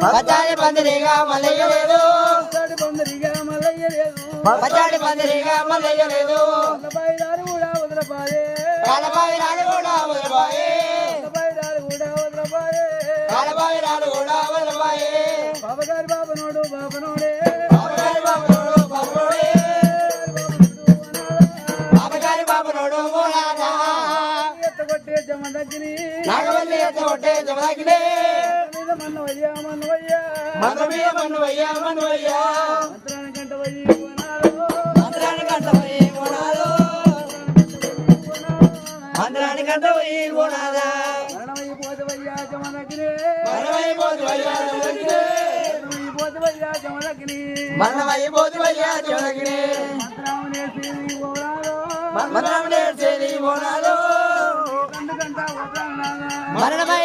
పచాడి పందిరిగా మల్లయ్యలేదు పచాడి పందిరిగా మల్లయ్యలేదు కాలబాయిరాలు కూడా వదలబాయే కాలబాయిరాలు కూడా వదలబాయే బాబగారి బాబనోడు బాబనోడే బాబగారి బాబనోడు బాబనోడే బాబగారి బాబనోడు మోలాదా ఎత్తగొట్టే జమదగ్ని నాగవల్లి ఎత్తగొట్టే జమదగ్ని మన్నవయ్యా మన్నవయ్యా మన్నవయ్యా మన్నవయ్యా మన్నవయ్యా మంత్రానికంట వయ్యి పోనాలో మంత్రానికంట వయ్యి పోనాలో మంత్రానికంట వయ్యి పోనాదా మరణమయ్యి పోతవయ్యా జమదగ్ని మరణమయ్యి పోతవయ్యా జమదగ్ని మరణమయ్యి పోతవయ్యా జమదగ్ని మరణమయ్యి పోతవయ్యా జమదగ్ని మంత్రామునేసి పోనాలో మంత్రామునేసి పోనాలో కంట వదలనాదా మరణమై